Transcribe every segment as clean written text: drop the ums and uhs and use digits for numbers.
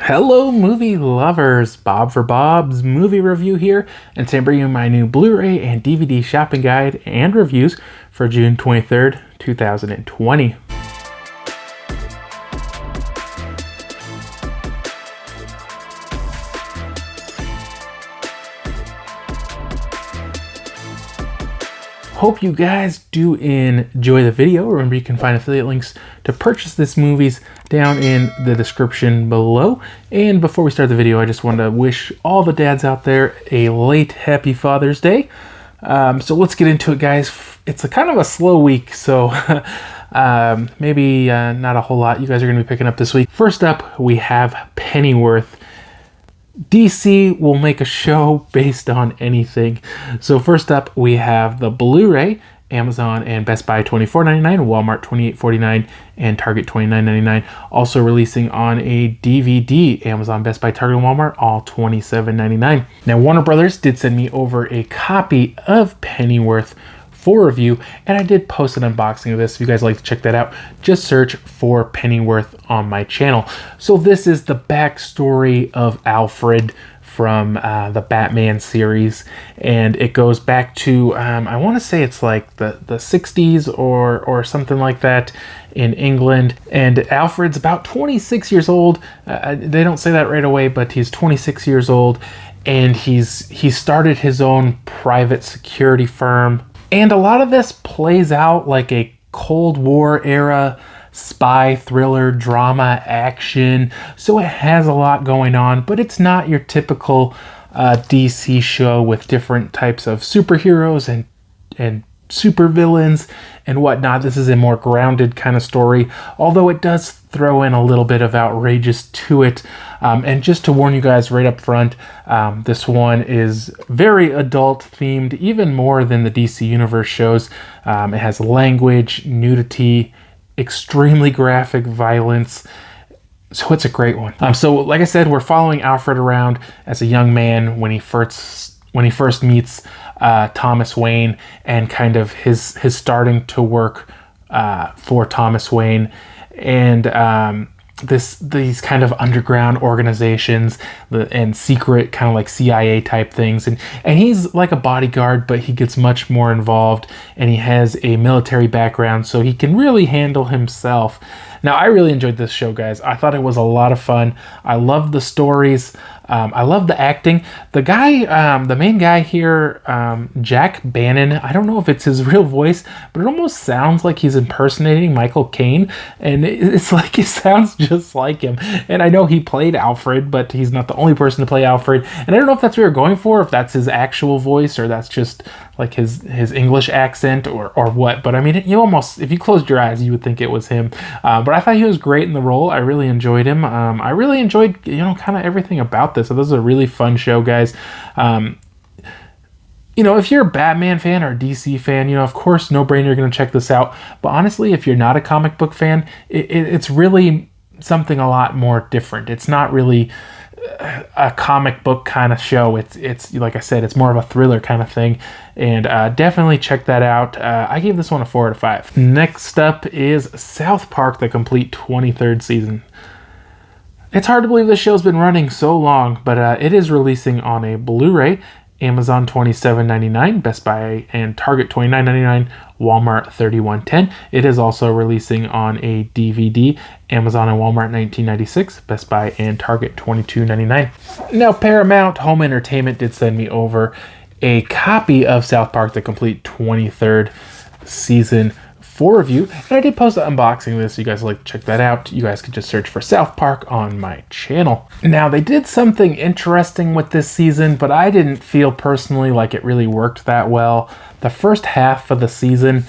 Hello movie lovers, Bob for Bob's Movie Review here, and today I'm bringing you my new Blu-ray and DVD shopping guide and reviews for June 23rd, 2020. Hope you guys do enjoy the video. Remember, you can find affiliate links to purchase this movies down in the description below. And before we start the video, I just want to wish all the dads out there a late happy Father's Day. So let's get into it, guys. It's a kind of a slow week, so maybe not a whole lot you guys are going to be picking up this week. First up, we have Pennyworth. DC will make a show based on anything. So first up, we have the Blu-ray, Amazon and Best Buy $24.99, Walmart $28.49, and Target $29.99. Also releasing on a DVD, Amazon, Best Buy, Target, and Walmart, all $27.99. Now, Warner Brothers did send me over a copy of Pennyworth for review, and I did post an unboxing of this. If you guys like to check that out, just search for Pennyworth on my channel. So this is the backstory of Alfred from the Batman series, and it goes back to I want to say it's like the 60s or something like that in England. And Alfred's about 26 years old. They don't say that right away, but he's 26 years old, and he started his own private security firm. And a lot of this plays out like a Cold War era spy thriller, drama, action. So it has a lot going on, but it's not your typical DC show with different types of superheroes and supervillains and whatnot. This is a more grounded kind of story, although it does throw in a little bit of outrageous to it. And just to warn you guys right up front, this one is very adult themed, even more than the DC Universe shows. It has language, nudity, extremely graphic violence. So it's a great one. So like I said, we're following Alfred around as a young man when he first meets Thomas Wayne, and kind of his starting to work for Thomas Wayne, and these kind of underground organizations and secret kind of like CIA type things, and he's like a bodyguard, but he gets much more involved, and he has a military background, so he can really handle himself. Now, I really enjoyed this show, guys. I thought it was a lot of fun. I loved the stories. I love the acting. The guy, the main guy here, Jack Bannon, I don't know if it's his real voice, but it almost sounds like he's impersonating Michael Caine, and it's like it sounds just like him. And I know he played Alfred, but he's not the only person to play Alfred. And I don't know if that's what you're going for, if that's his actual voice, or that's just like his English accent or what. But I mean, you almost, if you closed your eyes, you would think it was him. But I thought he was great in the role. I really enjoyed him. I really enjoyed, kind of everything about this. So this is a really fun show, guys. If you're a Batman fan or a DC fan, of course, no brainer, you're going to check this out. But honestly, if you're not a comic book fan, it's really something a lot more different. It's not really a comic book kind of show. It's like I said, it's more of a thriller kind of thing, and definitely check that out. I gave this one a 4 out of 5. Next up is South Park, the complete 23rd season. It's hard to believe this show's been running so long, but it is releasing on a Blu-ray, Amazon $27.99, Best Buy and Target $29.99, Walmart $31.10. It is also releasing on a DVD, Amazon and Walmart $19.96, Best Buy and Target $22.99. Now, Paramount Home Entertainment did send me over a copy of South Park, the complete 23rd season for review, and I did post an unboxing of this. So you guys like to check that out. You guys can just search for South Park on my channel. Now, they did something interesting with this season, but I didn't feel personally like it really worked that well. The first half of the season,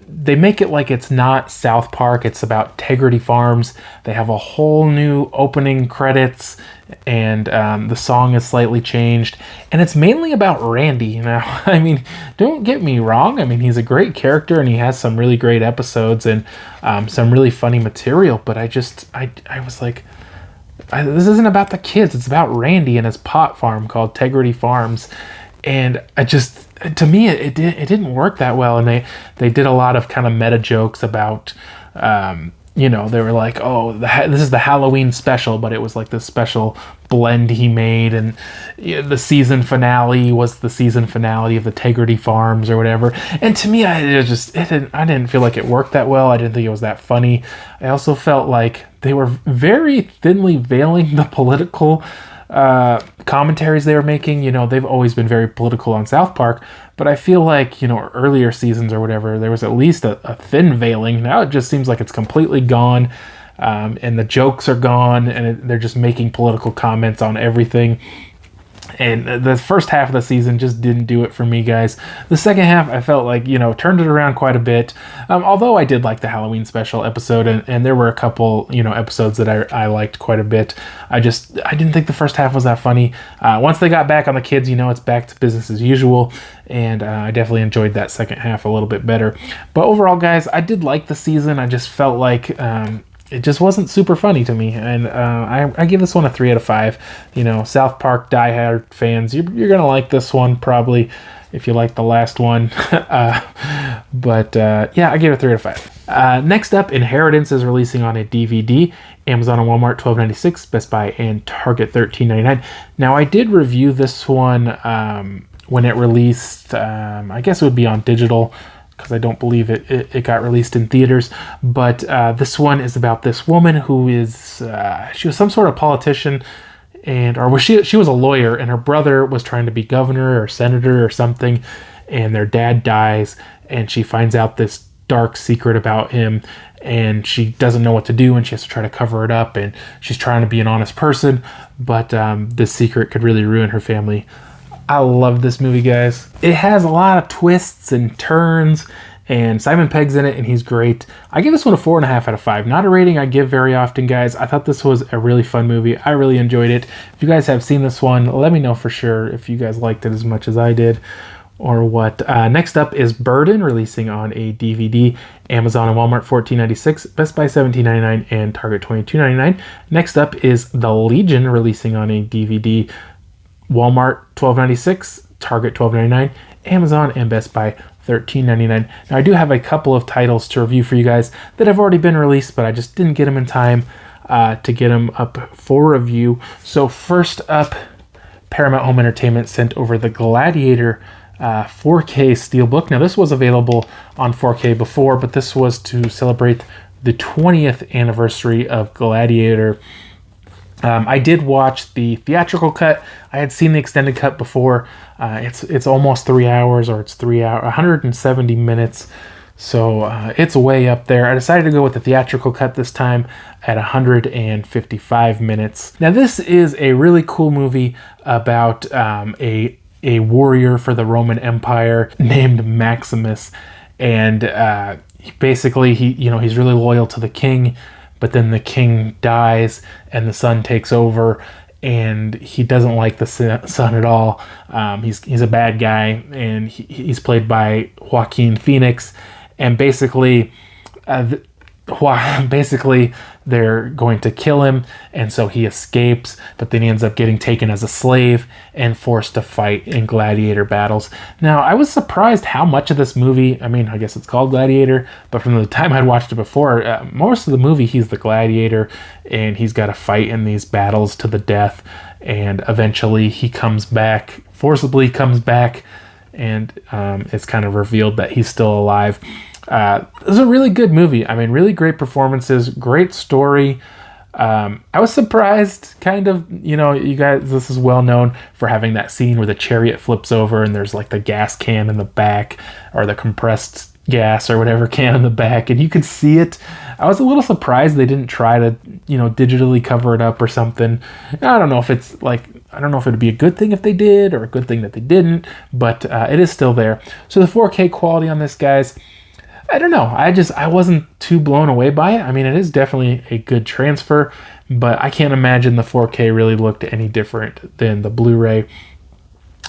they make it like it's not South Park, it's about Integrity Farms. They have a whole new opening credits, and the song is slightly changed, and it's mainly about Randy. Now, I mean, don't get me wrong, I mean, he's a great character, and he has some really great episodes, and some really funny material, but I was like, this isn't about the kids, it's about Randy and his pot farm called Integrity Farms. And to me, it didn't work that well, and they did a lot of kind of meta jokes about you know, they were like, oh, this is the Halloween special, but it was like this special blend he made, and the season finale was the season finale of the Tegrity Farms or whatever. And to me, I didn't feel like it worked that well. I didn't think it was that funny. I also felt like they were very thinly veiling the political commentaries they were making. You know, they've always been very political on South Park, but I feel like, you know, earlier seasons or whatever, there was at least a thin veiling. Now it just seems like it's completely gone, and the jokes are gone, and they're just making political comments on everything. And the first half of the season just didn't do it for me, guys. The second half, I felt like, you know, turned it around quite a bit. Although I did like the Halloween special episode, and there were a couple, you know, episodes that I liked quite a bit. I didn't think the first half was that funny. Once they got back on the kids, you know, it's back to business as usual. And I definitely enjoyed that second half a little bit better. But overall, guys, I did like the season. I just felt like it just wasn't super funny to me, and I give this one a 3 out of 5. You know, South Park diehard fans, you're gonna like this one probably if you like the last one. But yeah, I give it a 3 out of 5. Next up, Ineritance is releasing on a DVD. Amazon and Walmart $12.96, Best Buy and Target $13.99. Now, I did review this one when it released. I guess it would be on digital, because I don't believe it got released in theaters. But this one is about this woman who is, she was some sort of politician, she was a lawyer, and her brother was trying to be governor or senator or something, and their dad dies, and she finds out this dark secret about him, and she doesn't know what to do, and she has to try to cover it up, and she's trying to be an honest person, but this secret could really ruin her family. I love this movie, guys. It has a lot of twists and turns, and Simon Pegg's in it, and he's great. I give this one a 4.5 out of 5. Not a rating I give very often, guys. I thought this was a really fun movie. I really enjoyed it. If you guys have seen this one, let me know for sure if you guys liked it as much as I did, or what. Next up is Burden, releasing on a DVD. Amazon and Walmart $14.96, Best Buy $17.99, and Target $22.99. Next up is The Legion, releasing on a DVD. Walmart $12.96, Target $12.99, Amazon and Best Buy $13.99. Now, I do have a couple of titles to review for you guys that have already been released, but I just didn't get them in time to get them up for review. So first up, Paramount Home Entertainment sent over the Gladiator 4K Steelbook. Now, this was available on 4K before, but this was to celebrate the 20th anniversary of Gladiator. I did watch the theatrical cut. I had seen the extended cut before. It's almost 3 hours, or it's 3 hours, 170 minutes. So it's way up there. I decided to go with the theatrical cut this time at 155 minutes. Now, this is a really cool movie about a warrior for the Roman Empire named Maximus, and basically he's really loyal to the king. But then the king dies and the son takes over, and he doesn't like the son at all. He's a bad guy, and he's played by Joaquin Phoenix. And basically they're going to kill him, and so he escapes, but then he ends up getting taken as a slave and forced to fight in gladiator battles. Now, I was surprised how much of this movie, I mean, I guess it's called Gladiator, but from the time I'd watched it before, most of the movie he's the gladiator, and he's got to fight in these battles to the death, and eventually he forcibly comes back, and it's kind of revealed that he's still alive. It was a really good movie. I mean, really great performances, great story. I was surprised, kind of, you guys, this is well known for having that scene where the chariot flips over and there's like the gas can in the back, or the compressed gas or whatever can in the back, and you could see it. I was a little surprised they didn't try to, digitally cover it up or something. I don't know if it'd be a good thing if they did, or a good thing that they didn't, but it is still there. So the 4K quality on this, guys, I don't know. I wasn't too blown away by it. I mean, it is definitely a good transfer, but I can't imagine the 4K really looked any different than the Blu-ray.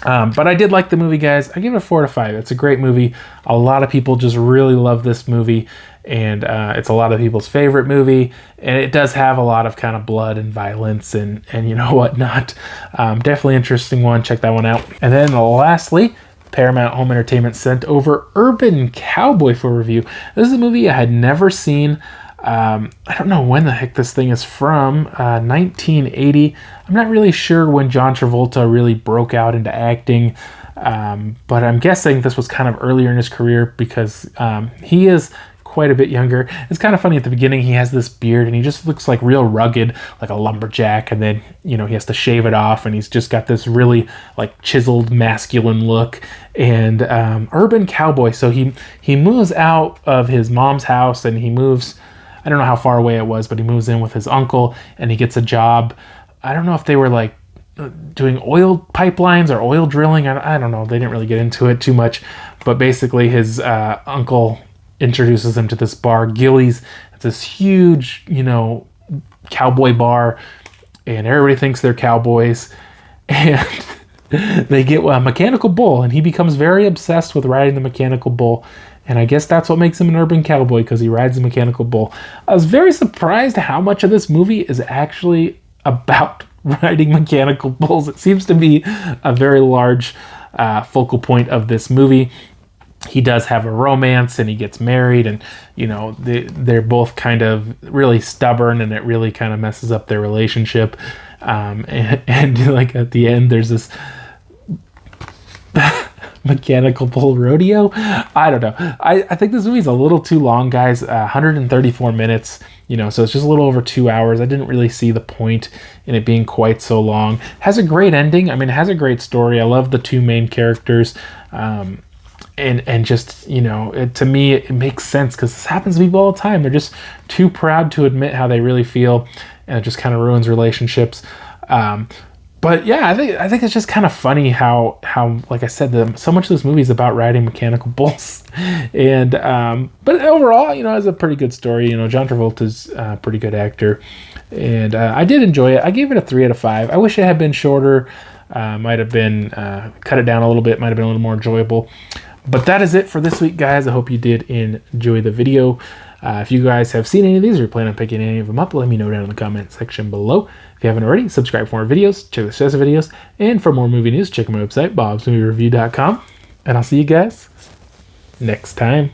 But I did like the movie, guys. I give it a 4 out of 5. It's a great movie. A lot of people just really love this movie, and it's a lot of people's favorite movie, and it does have a lot of kind of blood and violence and whatnot. Definitely interesting one. Check that one out. And then lastly, Paramount Home Entertainment sent over Urban Cowboy for review. This is a movie I had never seen. I don't know when the heck this thing is from, 1980. I'm not really sure when John Travolta really broke out into acting, but I'm guessing this was kind of earlier in his career because he is quite a bit younger. It's kind of funny at the beginning. He has this beard and he just looks like real rugged, like a lumberjack, and then he has to shave it off and he's just got this really like chiseled masculine look and urban cowboy. So he moves out of his mom's house and he moves, I don't know how far away it was, but he moves in with his uncle and he gets a job. I don't know if they were like doing oil pipelines or oil drilling. I don't know. They didn't really get into it too much, but basically his uncle introduces him to this bar, Gillies. It's this huge, cowboy bar, and everybody thinks they're cowboys. And they get a mechanical bull, and he becomes very obsessed with riding the mechanical bull. And I guess that's what makes him an urban cowboy, because he rides a mechanical bull. I was very surprised how much of this movie is actually about riding mechanical bulls. It seems to be a very large focal point of this movie. He does have a romance and he gets married, and they're both kind of really stubborn, and it really kind of messes up their relationship. And like at the end, there's this mechanical bull rodeo. I don't know. I think this movie's a little too long, guys. 134 minutes, so it's just a little over 2 hours. I didn't really see the point in it being quite so long. Has a great ending. I mean, it has a great story. I love the two main characters. And just, to me, it makes sense because this happens to people all the time. They're just too proud to admit how they really feel, and it just kind of ruins relationships. But yeah, I think it's just kind of funny how like I said, so much of this movie is about riding mechanical bulls. And but overall, it's a pretty good story. John Travolta's a pretty good actor, and I did enjoy it. I gave it a 3 out of 5. I wish it had been shorter. Might have been cut it down a little bit. Might have been a little more enjoyable. But that is it for this week, guys. I hope you did enjoy the video. If you guys have seen any of these or plan on picking any of them up, let me know down in the comment section below. If you haven't already, subscribe for more videos, check the successive videos, and for more movie news, check my website, BobsMovieReview.com. And I'll see you guys next time.